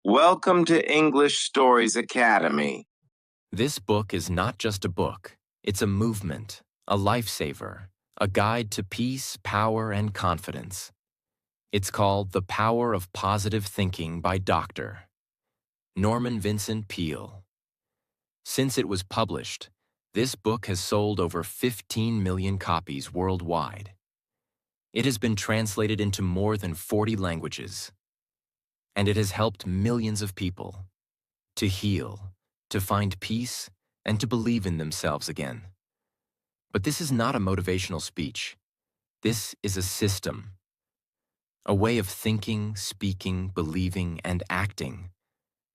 Welcome to English Stories Academy. This book is not just a book. It's a movement, a lifesaver, a guide to peace, power, and confidence. It's called The Power of Positive Thinking by Dr. Norman Vincent Peale. Since it was published, this book has sold over 15 million copies worldwide. It has been translated into more than 40 languages, and it has helped millions of people to heal, to find peace, and to believe in themselves again. But this is not a motivational speech. This is a system, a way of thinking, speaking, believing, and acting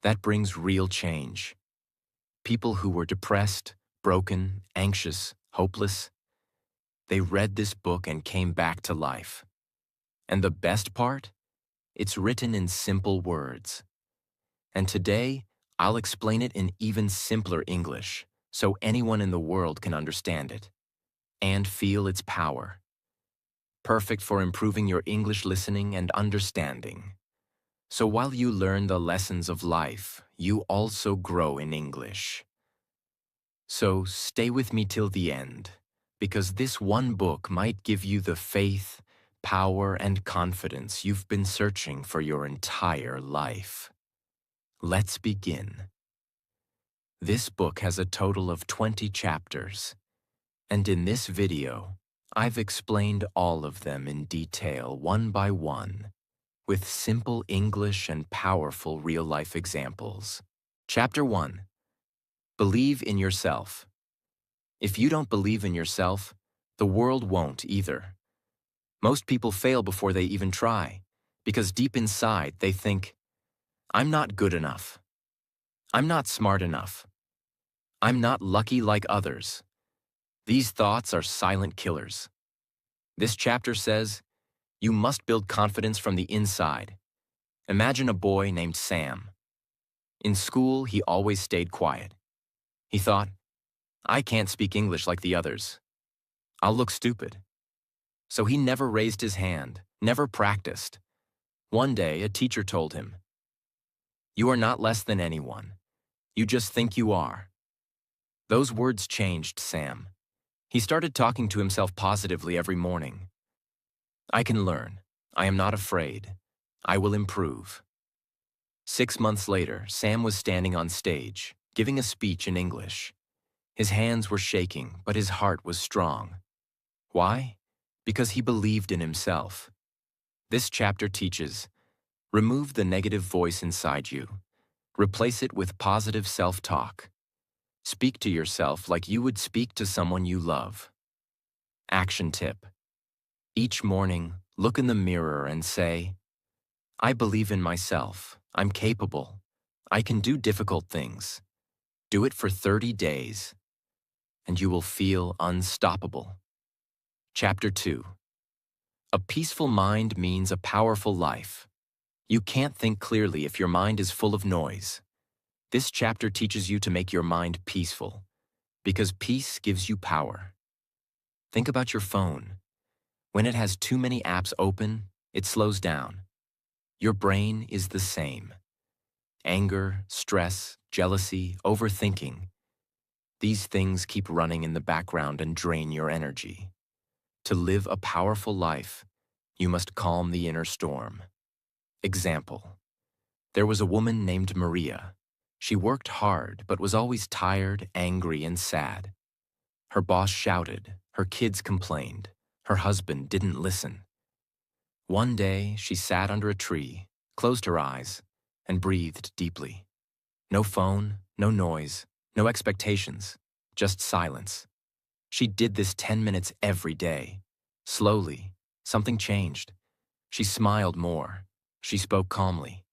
that brings real change. People who were depressed, broken, anxious, hopeless, they read this book and came back to life. And the best part? It's written in simple words. And today, I'll explain it in even simpler English so anyone in the world can understand it and feel its power. Perfect for improving your English listening and understanding. So while you learn the lessons of life, you also grow in English. So stay with me till the end, because this one book might give you the faith, power, and confidence you've been searching for your entire life. Let's begin. This book has a total of 20 chapters, and in this video, I've explained all of them in detail, one by one, with simple English and powerful real-life examples. Chapter 1. Believe in yourself. If you don't believe in yourself, the world won't either. Most people fail before they even try, because deep inside they think, I'm not good enough. I'm not smart enough. I'm not lucky like others. These thoughts are silent killers. This chapter says, you must build confidence from the inside. Imagine a boy named Sam. In school, he always stayed quiet. He thought, I can't speak English like the others. I'll look stupid. So he never raised his hand, never practiced. One day, a teacher told him, you are not less than anyone. You just think you are. Those words changed Sam. He started talking to himself positively every morning. I can learn. I am not afraid. I will improve. 6 months later, Sam was standing on stage, giving a speech in English. His hands were shaking, but his heart was strong. Why? Because he believed in himself. This chapter teaches, remove the negative voice inside you. Replace it with positive self-talk. Speak to yourself like you would speak to someone you love. Action tip. Each morning, look in the mirror and say, I believe in myself. I'm capable. I can do difficult things. Do it for 30 days, and you will feel unstoppable. Chapter 2. A peaceful mind means a powerful life. You can't think clearly if your mind is full of noise. This chapter teaches you to make your mind peaceful, because peace gives you power. Think about your phone. When it has too many apps open, it slows down. Your brain is the same. Anger, stress, jealousy, overthinking. These things keep running in the background and drain your energy. To live a powerful life, you must calm the inner storm. Example. There was a woman named Maria. She worked hard, but was always tired, angry, and sad. Her boss shouted, her kids complained, her husband didn't listen. One day, she sat under a tree, closed her eyes, and breathed deeply. No phone, no noise, no expectations, just silence. She did this 10 minutes every day. Slowly, something changed. She smiled more. She spoke calmly.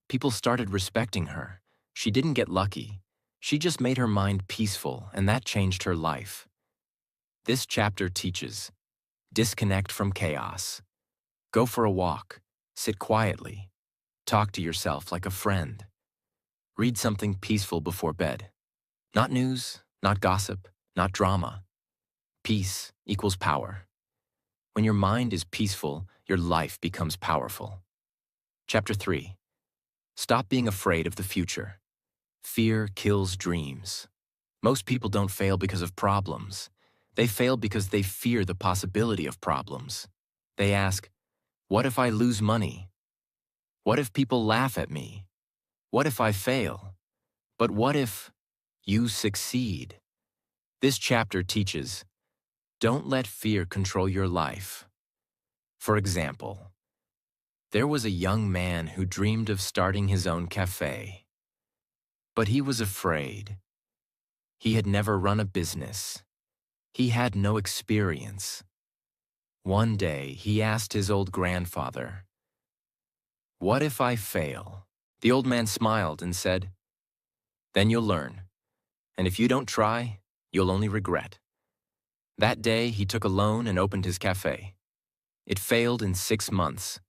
People started respecting her. She didn't get lucky. She just made her mind peaceful, and that changed her life. This chapter teaches, disconnect from chaos. Go for a walk. Sit quietly. Talk to yourself like a friend. Read something peaceful before bed. Not news, not gossip, not drama. Peace equals power. When your mind is peaceful, your life becomes powerful. Chapter 3. Stop being afraid of the future. Fear kills dreams. Most people don't fail because of problems. They fail because they fear the possibility of problems. They ask, what if I lose money? What if people laugh at me? What if I fail? But what if you succeed? This chapter teaches, don't let fear control your life. For example, there was a young man who dreamed of starting his own cafe. But he was afraid. He had never run a business. He had no experience. One day, he asked his old grandfather, what if I fail? The old man smiled and said, then you'll learn. And if you don't try, you'll only regret. That day, he took a loan and opened his cafe. It failed in 6 months,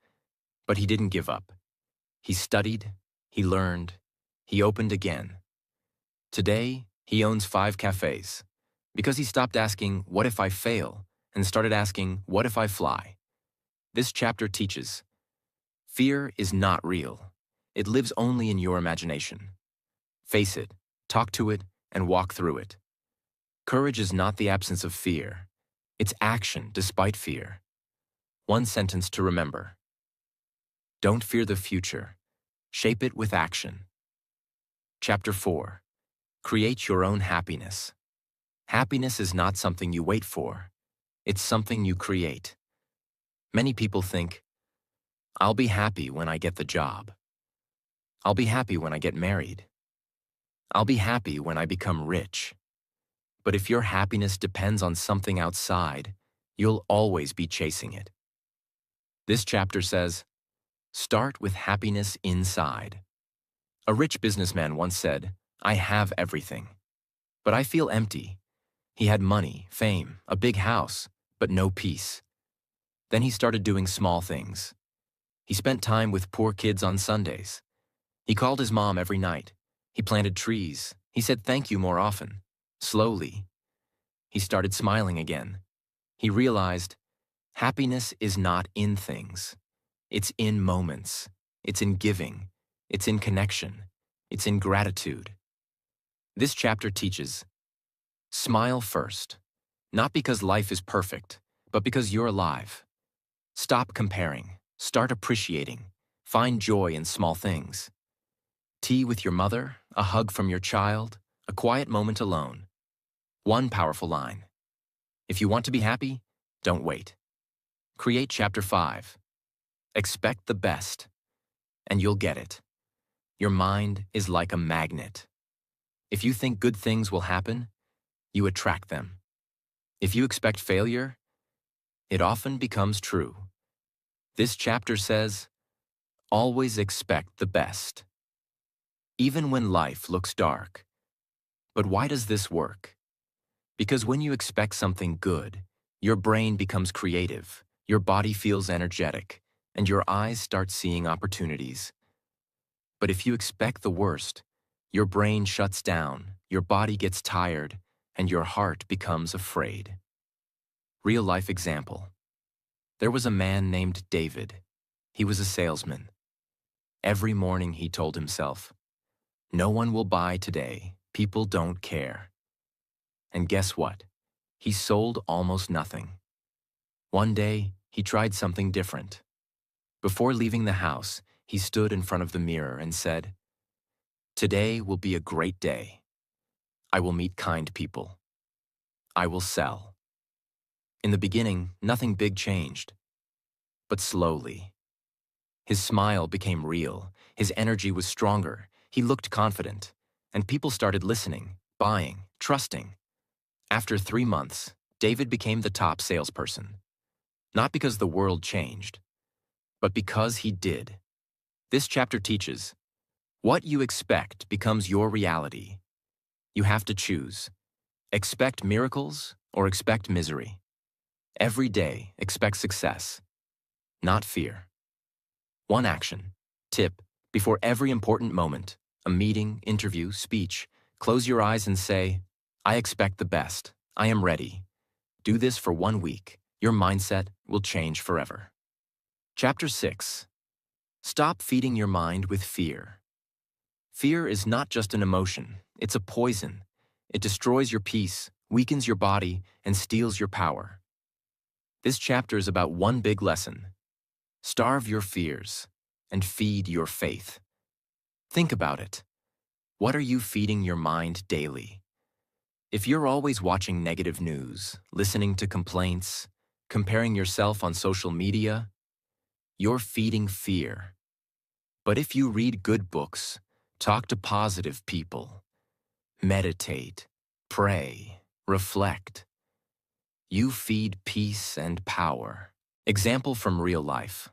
but he didn't give up. He studied, he learned, he opened again. Today, he owns 5 cafes because he stopped asking, what if I fail, and started asking, what if I fly? This chapter teaches, fear is not real. It lives only in your imagination. Face it, talk to it, and walk through it. Courage is not the absence of fear. It's action despite fear. One sentence to remember. Don't fear the future. Shape it with action. Chapter 4. Create your own happiness. Happiness is not something you wait for. It's something you create. Many people think, I'll be happy when I get the job. I'll be happy when I get married. I'll be happy when I become rich. But if your happiness depends on something outside, you'll always be chasing it. This chapter says, start with happiness inside. A rich businessman once said, I have everything, but I feel empty. He had money, fame, a big house, but no peace. Then he started doing small things. He spent time with poor kids on Sundays. He called his mom every night. He planted trees. He said thank you more often. Slowly, he started smiling again. He realized happiness is not in things. It's in moments. It's in giving. It's in connection. It's in gratitude. This chapter teaches, smile first, not because life is perfect, but because you're alive. Stop comparing. Start appreciating. Find joy in small things. Tea with your mother, a hug from your child, a quiet moment alone. One powerful line. If you want to be happy, don't wait. Create chapter 5. Expect the best, and you'll get it. Your mind is like a magnet. If you think good things will happen, you attract them. If you expect failure, it often becomes true. This chapter says, always expect the best. Even when life looks dark. But why does this work? Because when you expect something good, your brain becomes creative, your body feels energetic, and your eyes start seeing opportunities. But if you expect the worst, your brain shuts down, your body gets tired, and your heart becomes afraid. Real-life example. There was a man named David. He was a salesman. Every morning he told himself, no one will buy today. People don't care. And guess what? He sold almost nothing. One day, he tried something different. Before leaving the house, he stood in front of the mirror and said, today will be a great day. I will meet kind people. I will sell. In the beginning, nothing big changed. But slowly, his smile became real, his energy was stronger, he looked confident, and people started listening, buying, trusting. After 3 months, David became the top salesperson. Not because the world changed, but because he did. This chapter teaches, what you expect becomes your reality. You have to choose. Expect miracles or expect misery. Every day, expect success, not fear. One action. Tip. Before every important moment, a meeting, interview, speech, close your eyes and say, I expect the best. I am ready. Do this for 1 week. Your mindset will change forever. Chapter 6. Stop feeding your mind with fear. Fear is not just an emotion, it's a poison. It destroys your peace, weakens your body, and steals your power. This chapter is about one big lesson. Starve your fears and feed your faith. Think about it. What are you feeding your mind daily? If you're always watching negative news, listening to complaints, comparing yourself on social media, you're feeding fear. But if you read good books, talk to positive people, meditate, pray, reflect, you feed peace and power. Example from real life.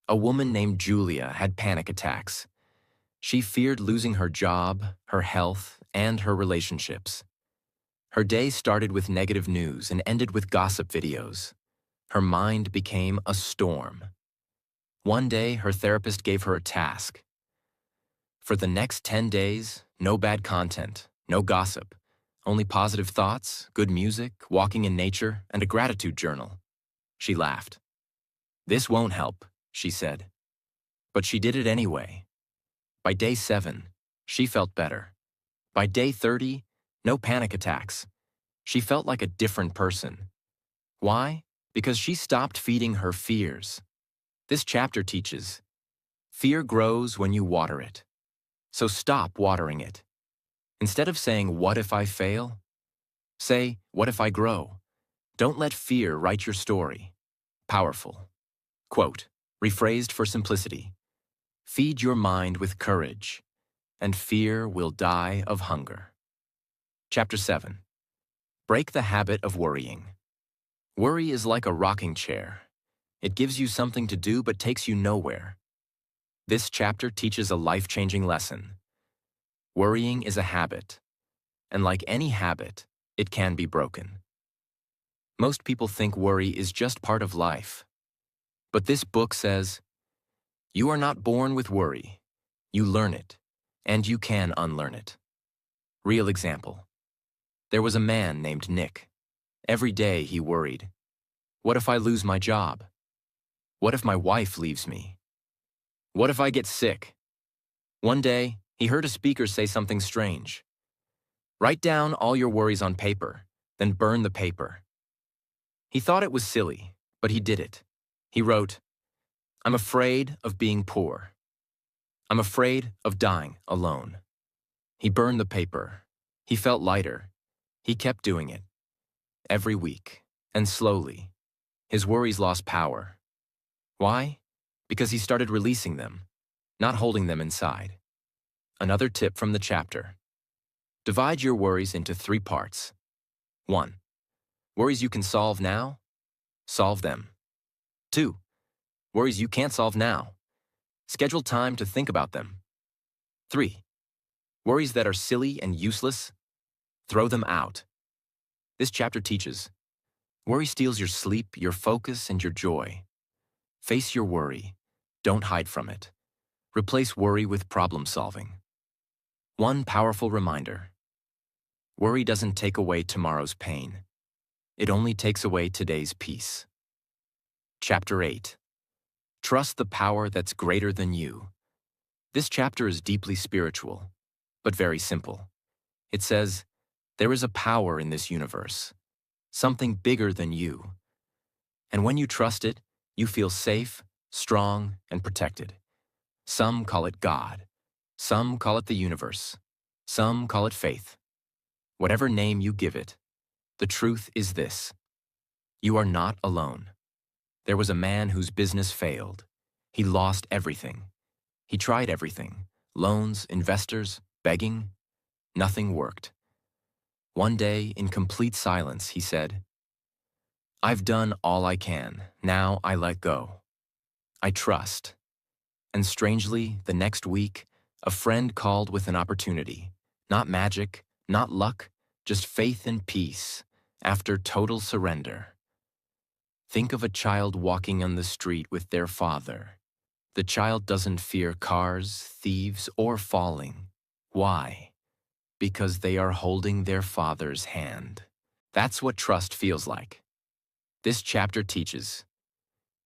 A woman named Julia had panic attacks. She feared losing her job, her health, and her relationships. Her day started with negative news and ended with gossip videos. Her mind became a storm. One day, her therapist gave her a task. For the next 10 days, no bad content, no gossip, only positive thoughts, good music, walking in nature, and a gratitude journal. She laughed. "This won't help," she said. But she did it anyway. By day 7, she felt better. By day 30, no panic attacks. She felt like a different person. Why? Because she stopped feeding her fears. This chapter teaches, fear grows when you water it. So stop watering it. Instead of saying, "What if I fail?" say, "What if I grow?" Don't let fear write your story. Powerful. Quote, rephrased for simplicity. Feed your mind with courage, and fear will die of hunger. Chapter 7. Break the habit of worrying. Worry is like a rocking chair. It gives you something to do but takes you nowhere. This chapter teaches a life-changing lesson. Worrying is a habit, and like any habit, it can be broken. Most people think worry is just part of life. But this book says, you are not born with worry. You learn it, and you can unlearn it. Real example. There was a man named Nick. Every day he worried. What if I lose my job? What if my wife leaves me? What if I get sick? One day, he heard a speaker say something strange. Write down all your worries on paper, then burn the paper. He thought it was silly, but he did it. He wrote, I'm afraid of being poor. I'm afraid of dying alone. He burned the paper. He felt lighter. He kept doing it. Every week, and slowly, his worries lost power. Why? Because he started releasing them, not holding them inside. Another tip from the chapter. Divide your worries into 3 parts. 1. Worries you can solve now? Solve them. 2. Worries you can't solve now? Schedule time to think about them. 3. Worries that are silly and useless? Throw them out. This chapter teaches, worry steals your sleep, your focus, and your joy. Face your worry. Don't hide from it. Replace worry with problem solving. One powerful reminder. Worry doesn't take away tomorrow's pain. It only takes away today's peace. Chapter 8. Trust the power that's greater than you. This chapter is deeply spiritual, but very simple. It says, there is a power in this universe, something bigger than you. And when you trust it, you feel safe, strong, and protected. Some call it God. Some call it the universe. Some call it faith. Whatever name you give it, the truth is this. You are not alone. There was a man whose business failed. He lost everything. He tried everything. Loans, investors, begging. Nothing worked. One day, in complete silence, he said, I've done all I can. Now I let go. I trust. And strangely, the next week, a friend called with an opportunity. Not magic, not luck, just faith and peace, after total surrender. Think of a child walking on the street with their father. The child doesn't fear cars, thieves, or falling. Why? Because they are holding their father's hand. That's what trust feels like. This chapter teaches,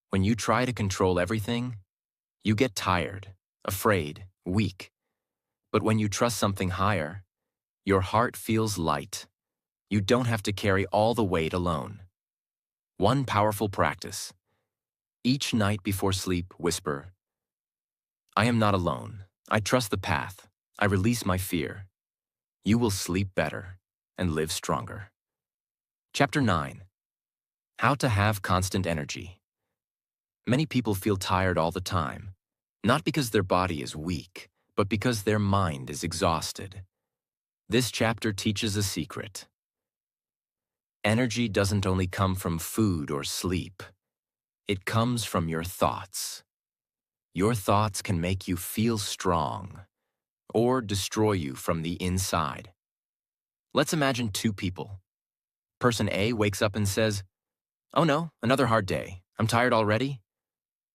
when you try to control everything, You get tired, afraid, weak. But when you trust something higher, your heart feels light. You don't have to carry all the weight alone. One powerful practice. Each night before sleep, whisper, I am not alone. I trust the path. I release my fear. You will sleep better and live stronger. Chapter 9. How to have constant energy. Many people feel tired all the time, not because their body is weak, but because their mind is exhausted. This chapter teaches a secret. Energy doesn't only come from food or sleep. It comes from your thoughts. Your thoughts can make you feel strong or destroy you from the inside. Let's imagine two people. Person A wakes up and says, "Oh no, another hard day. I'm tired already."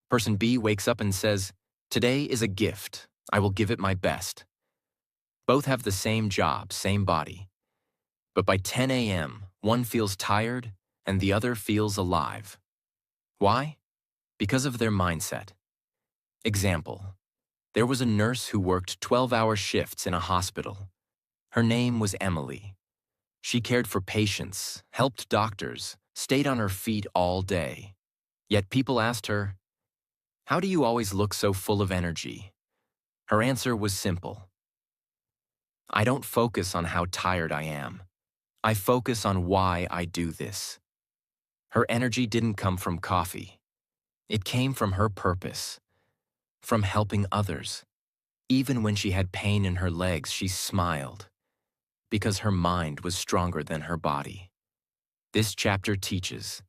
Person B wakes up and says, "Today is a gift. I will give it my best." Both have the same job, same body. But by 10 a.m., one feels tired and the other feels alive. Why? Because of their mindset. Example. There was a nurse who worked 12-hour shifts in a hospital. Her name was Emily. She cared for patients, helped doctors, stayed on her feet all day. Yet people asked her, "How do you always look so full of energy?" Her answer was simple. "I don't focus on how tired I am. I focus on why I do this." Her energy didn't come from coffee. It came from her purpose, from helping others. Even when she had pain in her legs, she smiled, because her mind was stronger than her body. This chapter teaches,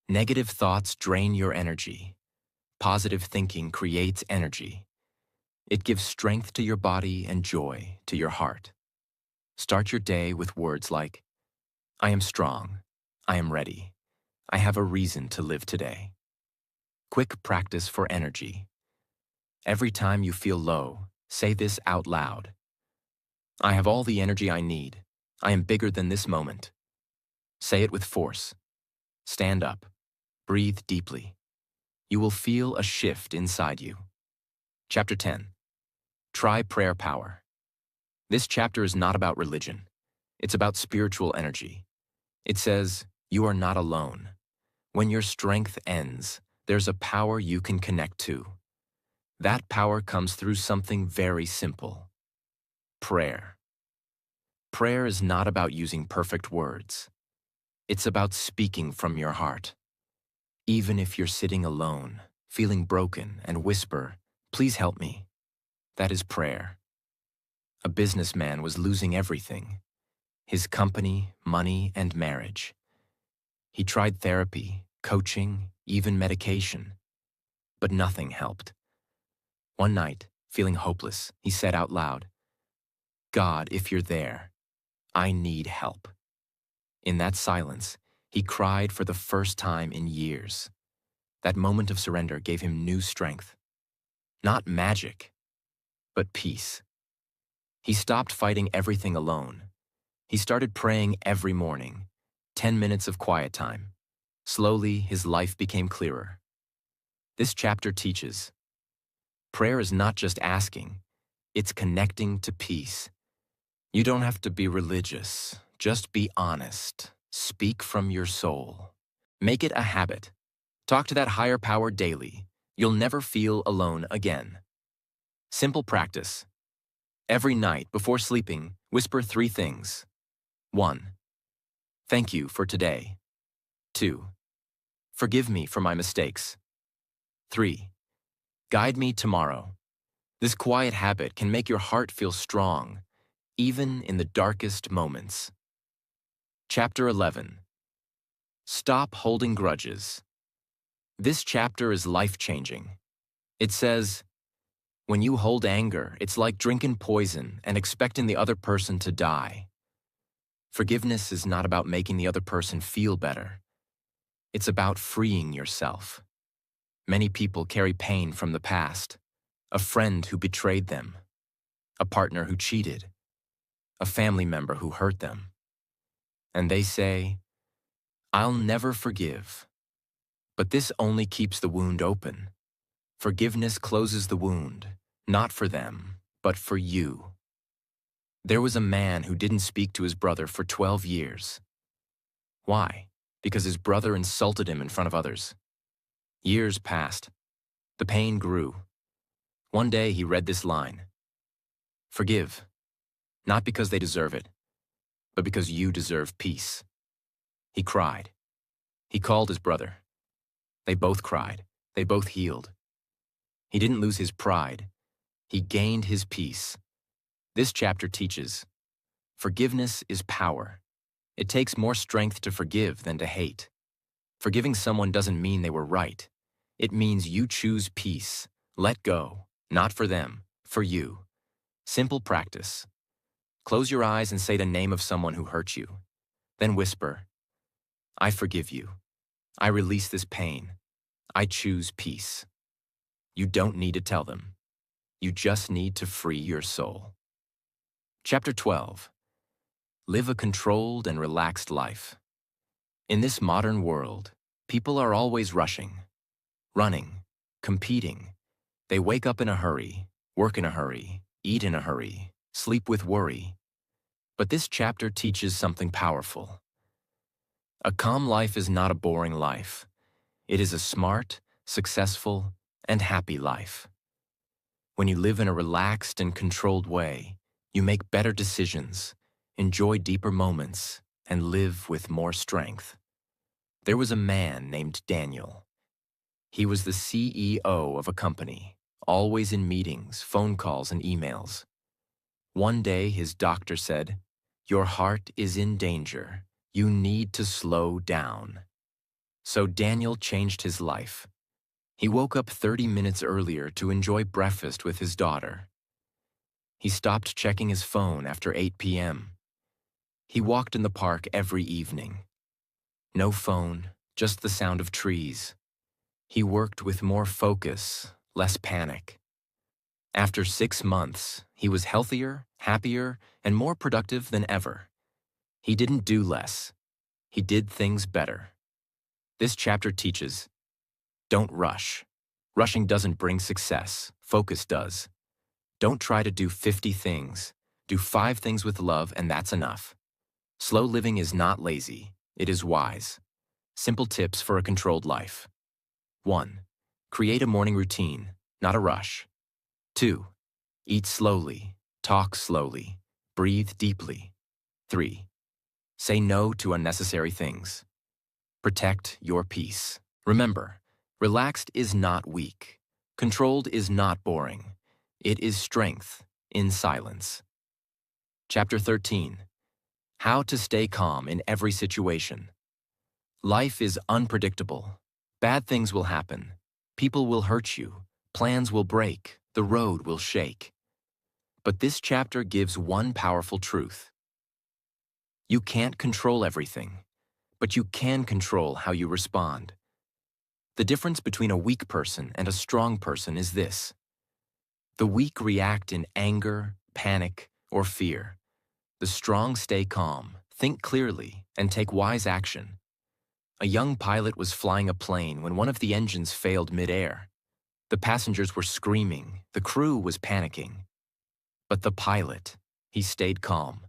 negative thoughts drain your energy. Positive thinking creates energy. It gives strength to your body and joy to your heart. Start your day with words like, I am strong. I am ready. I have a reason to live today. Quick practice for energy. Every time you feel low, say this out loud. I have all the energy I need. I am bigger than this moment. Say it with force. Stand up. Breathe deeply. You will feel a shift inside you. Chapter 10. Try prayer power. This chapter is not about religion. It's about spiritual energy. It says, you are not alone. When your strength ends, there's a power you can connect to. That power comes through something very simple. Prayer. Prayer is not about using perfect words. It's about speaking from your heart. Even if you're sitting alone, feeling broken, and whisper, please help me. That is prayer. A businessman was losing everything. His company, money, and marriage. He tried therapy, coaching, even medication. But nothing helped. One night, feeling hopeless, he said out loud, God, if you're there, I need help. In that silence, he cried for the first time in years. That moment of surrender gave him new strength. Not magic, but peace. He stopped fighting everything alone. He started praying every morning, 10 minutes of quiet time. Slowly, his life became clearer. This chapter teaches, prayer is not just asking, it's connecting to peace. You don't have to be religious, just be honest. Speak from your soul. Make it a habit. Talk to that higher power daily. You'll never feel alone again. Simple practice. Every night before sleeping, whisper 3 things. 1. Thank you for today. 2. Forgive me for my mistakes. 3. Guide me tomorrow. This quiet habit can make your heart feel strong, even in the darkest moments. Chapter 11. Stop holding grudges. This chapter is life-changing. It says, when you hold anger, it's like drinking poison and expecting the other person to die. Forgiveness is not about making the other person feel better. It's about freeing yourself. Many people carry pain from the past. A friend who betrayed them. A partner who cheated. A family member who hurt them. And they say, I'll never forgive. But this only keeps the wound open. Forgiveness closes the wound, not for them, but for you. There was a man who didn't speak to his brother for 12 years. Why? Because his brother insulted him in front of others. Years passed. The pain grew. One day he read this line: "Forgive, not because they deserve it, but because you deserve peace." He cried. He called his brother. They both cried. They both healed. He didn't lose his pride. He gained his peace. This chapter teaches forgiveness is power. It takes more strength to forgive than to hate. Forgiving someone doesn't mean they were right. It means you choose peace. Let go, not for them, for you. Simple practice. Close your eyes and say the name of someone who hurt you. Then whisper, "I forgive you. I release this pain. I choose peace." You don't need to tell them. You just need to free your soul. Chapter 12. Live a controlled and relaxed life. In this modern world, people are always rushing, running, competing. They wake up in a hurry, work in a hurry, eat in a hurry, sleep with worry. But this chapter teaches something powerful. A calm life is not a boring life. It is a smart, successful, and happy life. When you live in a relaxed and controlled way, you make better decisions, enjoy deeper moments, and live with more strength. There was a man named Daniel. He was the CEO of a company, always in meetings, phone calls, and emails. One day, his doctor said, "Your heart is in danger. You need to slow down." So Daniel changed his life. He woke up 30 minutes earlier to enjoy breakfast with his daughter. He stopped checking his phone after 8 p.m. He walked in the park every evening. No phone, just the sound of trees. He worked with more focus, less panic. After 6 months, he was healthier, happier, and more productive than ever. He didn't do less. He did things better. This chapter teaches, don't rush. Rushing doesn't bring success. Focus does. Don't try to do 50 things. Do 5 things with love, and that's enough. Slow living is not lazy. It is wise. Simple tips for a controlled life. 1. Create a morning routine, not a rush. 2. Eat slowly. Talk slowly. Breathe deeply. 3. Say no to unnecessary things. Protect your peace. Remember, relaxed is not weak. Controlled is not boring. It is strength in silence. Chapter 13. How to stay calm in every situation. Life is unpredictable. Bad things will happen. People will hurt you. Plans will break. The road will shake. But this chapter gives one powerful truth. You can't control everything, but you can control how you respond. The difference between a weak person and a strong person is this. The weak react in anger, panic, or fear. The strong stay calm, think clearly, and take wise action. A young pilot was flying a plane when one of the engines failed mid-air. The passengers were screaming, the crew was panicking. But the pilot, he stayed calm.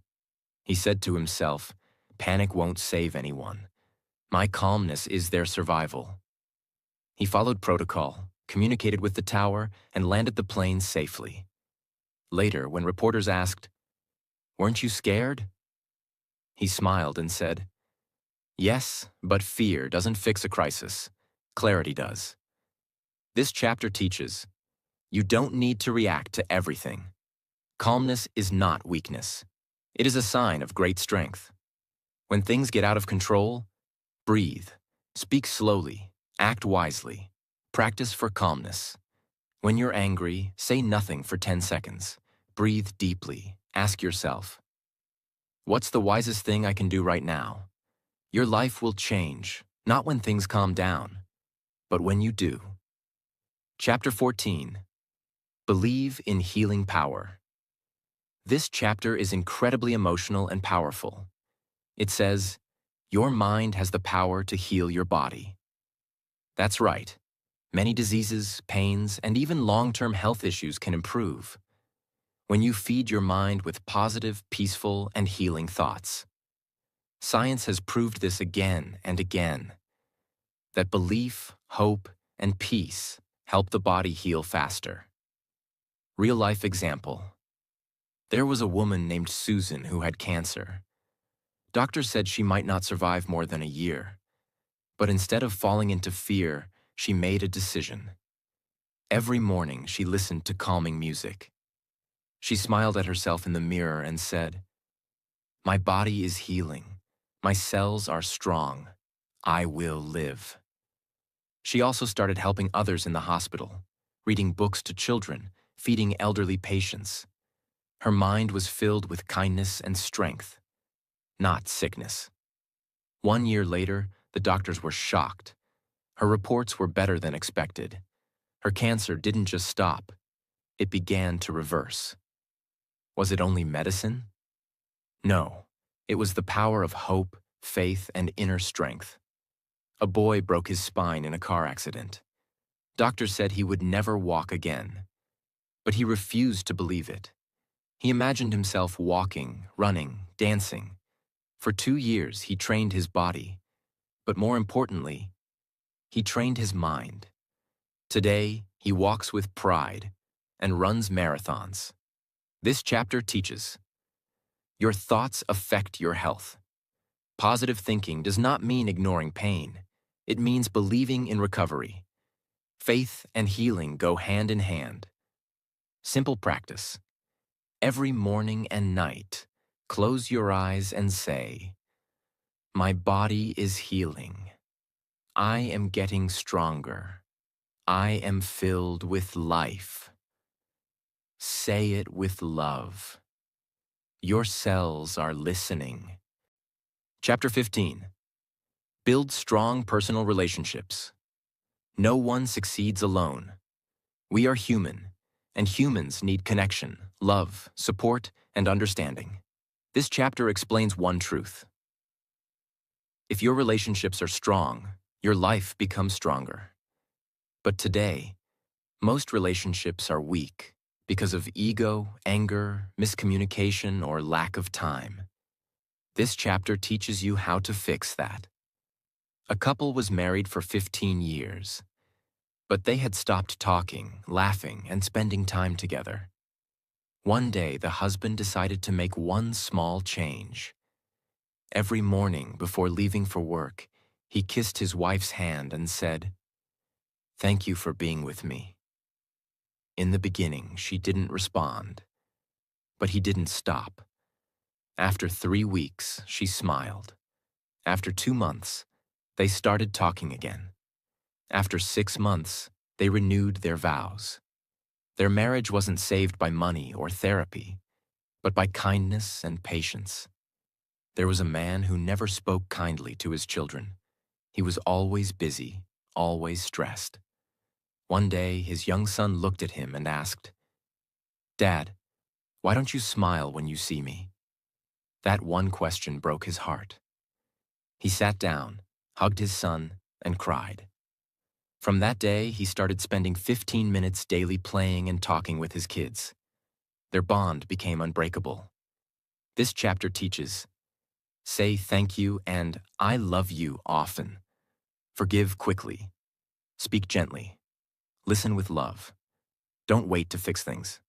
He said to himself, "Panic won't save anyone. My calmness is their survival." He followed protocol, communicated with the tower, and landed the plane safely. Later, when reporters asked, "Weren't you scared?" he smiled and said, "Yes, but fear doesn't fix a crisis. Clarity does." This chapter teaches, you don't need to react to everything. Calmness is not weakness. It is a sign of great strength. When things get out of control, breathe, speak slowly, act wisely, practice for calmness. When you're angry, say nothing for 10 seconds. Breathe deeply, ask yourself, what's the wisest thing I can do right now? Your life will change, not when things calm down, but when you do. Chapter 14. Believe in healing power. This chapter is incredibly emotional and powerful. It says, your mind has the power to heal your body. That's right. Many diseases, pains, and even long-term health issues can improve when you feed your mind with positive, peaceful, and healing thoughts. Science has proved this again and again, that belief, hope, and peace help the body heal faster. Real-life example. There was a woman named Susan who had cancer. Doctors said she might not survive more than a year, but instead of falling into fear, she made a decision. Every morning, she listened to calming music. She smiled at herself in the mirror and said, "My body is healing. My cells are strong. I will live." She also started helping others in the hospital, reading books to children, feeding elderly patients. Her mind was filled with kindness and strength, not sickness. 1 year later, the doctors were shocked. Her reports were better than expected. Her cancer didn't just stop, it began to reverse. Was it only medicine? No, it was the power of hope, faith, and inner strength. A boy broke his spine in a car accident. Doctors said he would never walk again, but he refused to believe it. He imagined himself walking, running, dancing. For 2 years, he trained his body, but more importantly, he trained his mind. Today, he walks with pride and runs marathons. This chapter teaches: your thoughts affect your health. Positive thinking does not mean ignoring pain. It means believing in recovery. Faith and healing go hand in hand. Simple practice. Every morning and night, close your eyes and say, "My body is healing. I am getting stronger. I am filled with life." Say it with love. Your cells are listening. Chapter 15. Build strong personal relationships. No one succeeds alone. We are human, and humans need connection, love, support, and understanding. This chapter explains one truth. If your relationships are strong, your life becomes stronger. But today, most relationships are weak because of ego, anger, miscommunication, or lack of time. This chapter teaches you how to fix that. A couple was married for 15 years, but they had stopped talking, laughing, and spending time together. One day, the husband decided to make one small change. Every morning before leaving for work, he kissed his wife's hand and said, "Thank you for being with me." In the beginning, she didn't respond, but he didn't stop. After 3 weeks, she smiled. After 2 months, they started talking again. After 6 months, they renewed their vows. Their marriage wasn't saved by money or therapy, but by kindness and patience. There was a man who never spoke kindly to his children. He was always busy, always stressed. One day, his young son looked at him and asked, "Dad, why don't you smile when you see me?" That one question broke his heart. He sat down, hugged his son, and cried. From that day, he started spending 15 minutes daily playing and talking with his kids. Their bond became unbreakable. This chapter teaches: say thank you and I love you often. Forgive quickly. Speak gently. Listen with love. Don't wait to fix things.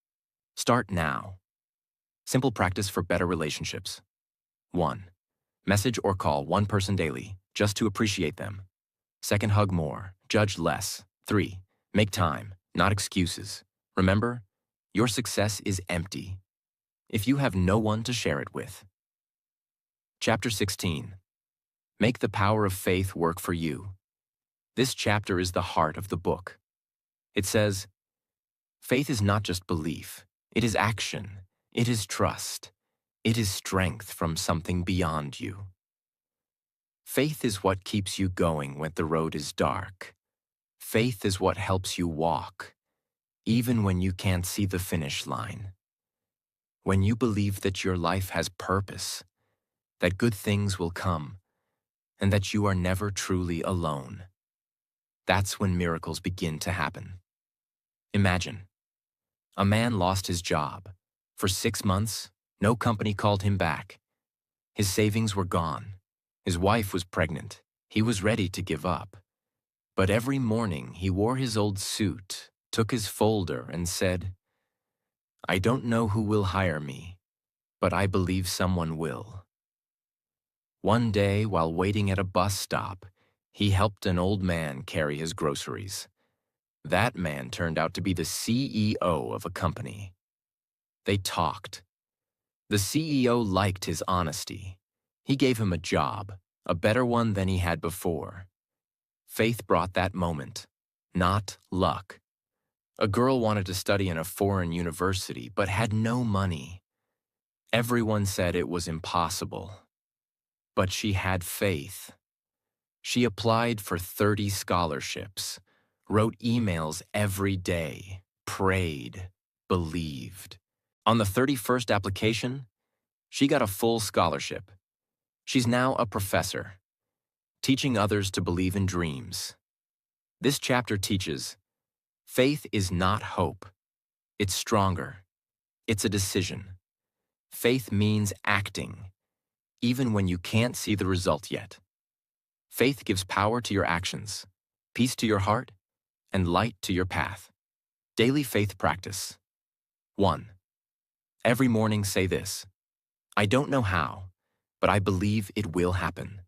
Start now. Simple practice for better relationships. 1. Message or call one person daily, just to appreciate them. 2. Hug more, judge less. 3. Make time, not excuses. Remember, your success is empty if you have no one to share it with. Chapter 16. Make the power of faith work for you. This chapter is the heart of the book. It says, faith is not just belief. It is action. It is trust. It is strength from something beyond you. Faith is what keeps you going when the road is dark. Faith is what helps you walk, even when you can't see the finish line. When you believe that your life has purpose, that good things will come, and that you are never truly alone. That's when miracles begin to happen. Imagine, a man lost his job. For 6 months, no company called him back. His savings were gone. His wife was pregnant. He was ready to give up. But every morning he wore his old suit, took his folder, and said, "I don't know who will hire me, but I believe someone will." One day, while waiting at a bus stop, he helped an old man carry his groceries. That man turned out to be the CEO of a company. They talked. The CEO liked his honesty. He gave him a job, a better one than he had before. Faith brought that moment, not luck. A girl wanted to study in a foreign university but had no money. Everyone said it was impossible. But she had faith. She applied for 30 scholarships, wrote emails every day, prayed, believed. On the 31st application, she got a full scholarship. She's now a professor, teaching others to believe in dreams. This chapter teaches, faith is not hope. It's stronger. It's a decision. Faith means acting, even when you can't see the result yet. Faith gives power to your actions, peace to your heart, and light to your path. Daily faith practice. 1. Every morning say this: I don't know how, but I believe it will happen.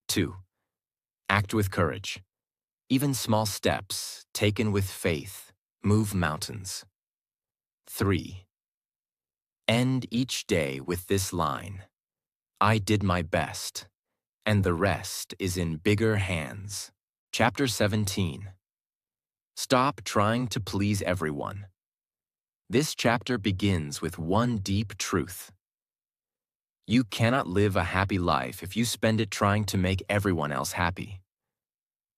2. Act with courage. Even small steps, taken with faith, move mountains. 3. End each day with this line: I did my best, and the rest is in bigger hands. Chapter 17. Stop trying to please everyone. This chapter begins with one deep truth. You cannot live a happy life if you spend it trying to make everyone else happy.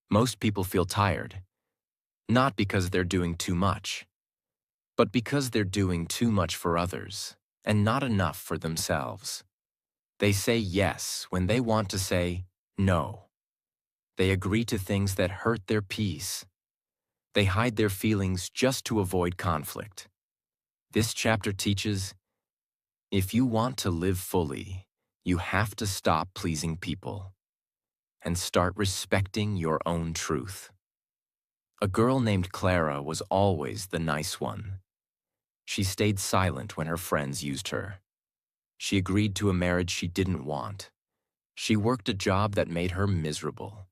Most people feel tired, not because they're doing too much, but because they're doing too much for others and not enough for themselves. They say yes when they want to say no. They agree to things that hurt their peace. They hide their feelings just to avoid conflict. This chapter teaches, if you want to live fully, you have to stop pleasing people and start respecting your own truth. A girl named Clara was always the nice one. She stayed silent when her friends used her. She agreed to a marriage she didn't want. She worked a job that made her miserable,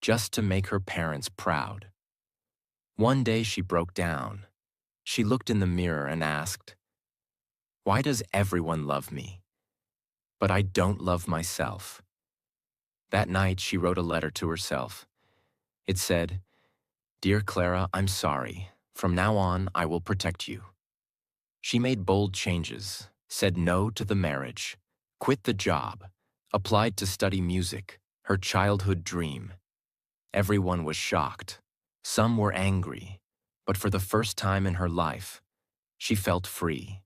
just to make her parents proud. One day she broke down. She looked in the mirror and asked, "Why does everyone love me, but I don't love myself?" That night she wrote a letter to herself. It said, "Dear Clara, I'm sorry. From now on, I will protect you." She made bold changes, said no to the marriage, quit the job, applied to study music, her childhood dream. Everyone was shocked. Some were angry, but for the first time in her life, she felt free.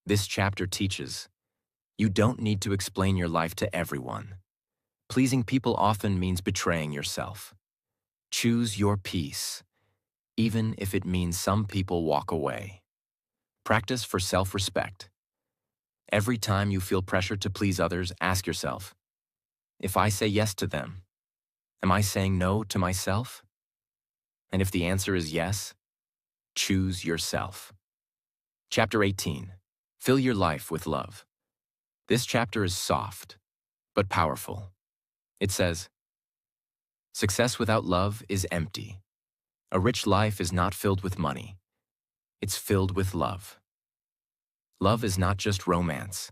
This chapter teaches, you don't need to explain your life to everyone. Pleasing people often means betraying yourself. Choose your peace, even if it means some people walk away. Practice for self-respect. Every time you feel pressure to please others, ask yourself, if I say yes to them, am I saying no to myself? And if the answer is yes, choose yourself. Chapter 18. Fill your life with love. This chapter is soft, but powerful. It says, success without love is empty. A rich life is not filled with money. It's filled with love. Love is not just romance.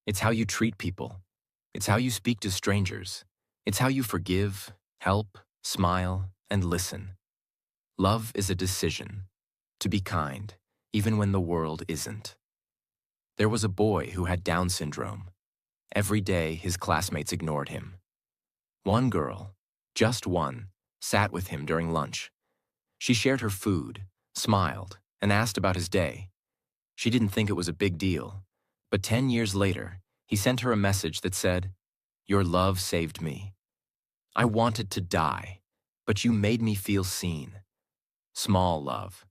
It's how you treat people. It's how you speak to strangers. It's how you forgive, help, smile, and listen. Love is a decision to be kind, even when the world isn't. There was a boy who had Down syndrome. Every day, his classmates ignored him. One girl, just one, sat with him during lunch. She shared her food, smiled, and asked about his day. She didn't think it was a big deal, but 10 years later, he sent her a message that said, "Your love saved me. I wanted to die, but you made me feel seen. Small love,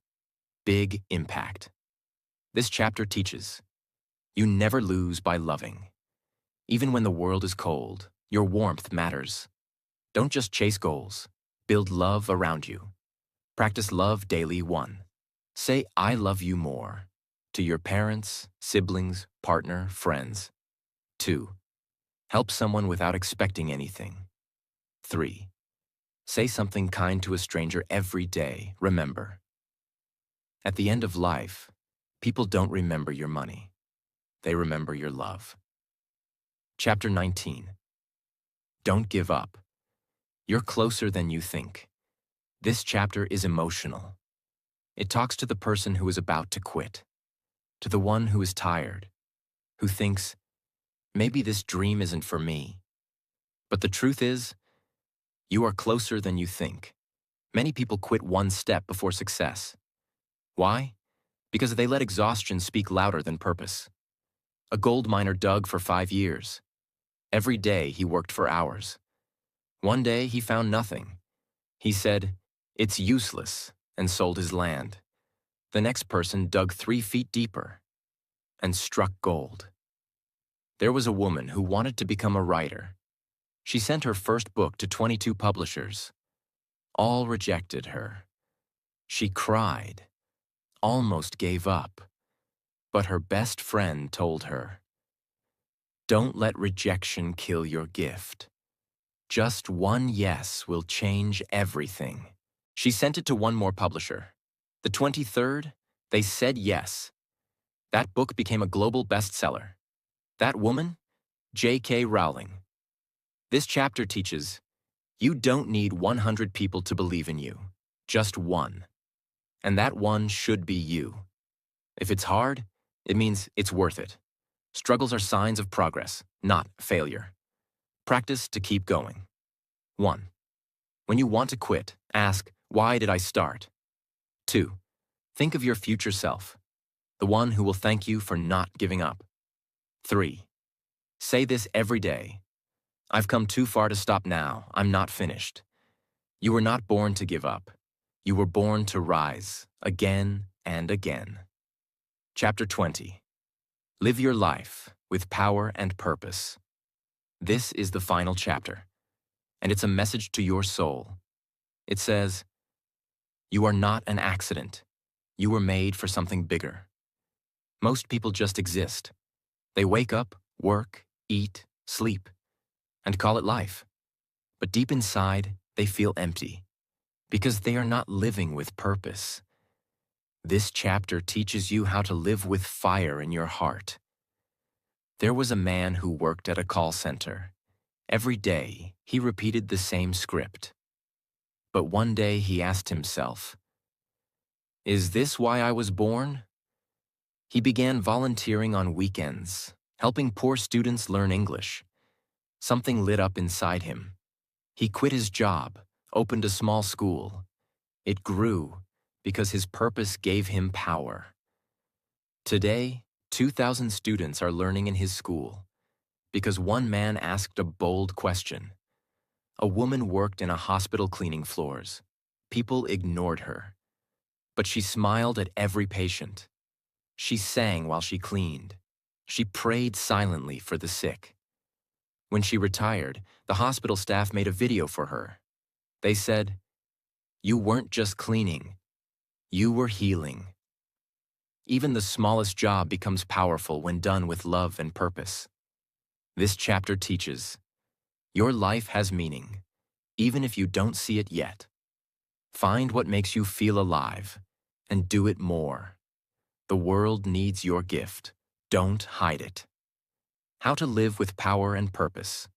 big impact. This chapter teaches you never lose by loving. Even when the world is cold, your warmth matters. Don't just chase goals. Build love around you. Practice love daily. 1. Say, I love you more. To your parents, siblings, partner, friends. 2. Help someone without expecting anything. 3. Say something kind to a stranger every day. Remember, at the end of life, people don't remember your money. They remember your love. Chapter 19. Don't give up. You're closer than you think. This chapter is emotional. It talks to the person who is about to quit, to the one who is tired, who thinks, maybe this dream isn't for me. But the truth is, you are closer than you think. Many people quit one step before success. Why? Because they let exhaustion speak louder than purpose. A gold miner dug for 5 years. Every day he worked for hours. One day he found nothing. He said, it's useless, and sold his land. The next person dug 3 feet deeper and struck gold. There was a woman who wanted to become a writer. She sent her first book to 22 publishers. All rejected her. She cried, almost gave up. But her best friend told her, don't let rejection kill your gift. Just one yes will change everything. She sent it to one more publisher. The 23rd, they said yes. That book became a global bestseller. That woman? J.K. Rowling. This chapter teaches, you don't need 100 people to believe in you. Just one. And that one should be you. If it's hard, it means it's worth it. Struggles are signs of progress, not failure. Practice to keep going. 1. When you want to quit, ask, why did I start? 2. Think of your future self, the one who will thank you for not giving up. 3. Say this every day. I've come too far to stop now. I'm not finished. You were not born to give up. You were born to rise, again and again. Chapter 20. Live your life with power and purpose. This is the final chapter, and it's a message to your soul. It says, you are not an accident. You were made for something bigger. Most people just exist. They wake up, work, eat, sleep, and call it life. But deep inside, they feel empty because they are not living with purpose. This chapter teaches you how to live with fire in your heart. There was a man who worked at a call center. Every day, he repeated the same script. But one day he asked himself, is this why I was born? He began volunteering on weekends, helping poor students learn English. Something lit up inside him. He quit his job, opened a small school. It grew because his purpose gave him power. Today, 2,000 students are learning in his school because one man asked a bold question. A woman worked in a hospital cleaning floors. People ignored her, but she smiled at every patient. She sang while she cleaned. She prayed silently for the sick. When she retired, the hospital staff made a video for her. They said, you weren't just cleaning, you were healing. Even the smallest job becomes powerful when done with love and purpose. This chapter teaches, your life has meaning, even if you don't see it yet. Find what makes you feel alive, and do it more. The world needs your gift. Don't hide it. How to live with power and purpose.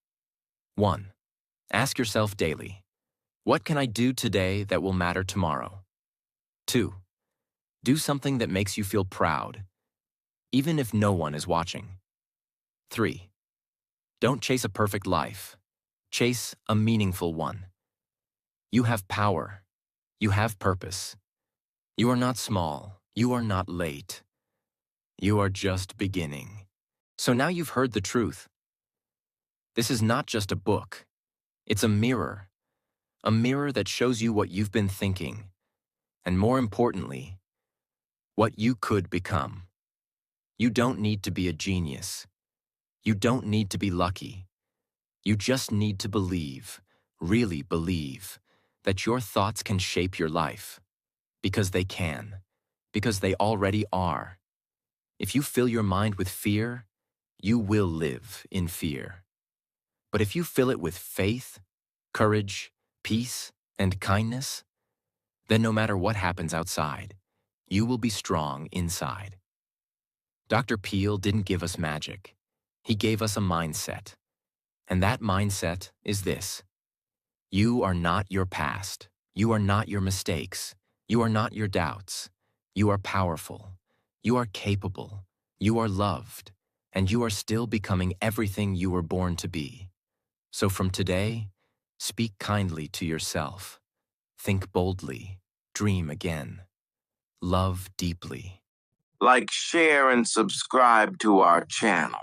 1. Ask yourself daily, what can I do today that will matter tomorrow? 2. Do something that makes you feel proud, even if no one is watching. 3. Don't chase a perfect life. Chase a meaningful one. You have power. You have purpose. You are not small. You are not late. You are just beginning. So now you've heard the truth. This is not just a book. It's a mirror. a mirror that shows you what you've been thinking, and more importantly, what you could become. You don't need to be a genius. You don't need to be lucky. You just need to believe, really believe, that your thoughts can shape your life. Because they can. Because they already are. If you fill your mind with fear, you will live in fear. But if you fill it with faith, courage, peace, and kindness, then no matter what happens outside, you will be strong inside. Dr. Peel didn't give us magic. He gave us a mindset. And that mindset is this: you are not your past. You are not your mistakes. You are not your doubts. You are powerful. You are capable. You are loved. And you are still becoming everything you were born to be. So from today, speak kindly to yourself. Think boldly. Dream again. Love deeply. Like, share, and subscribe to our channel.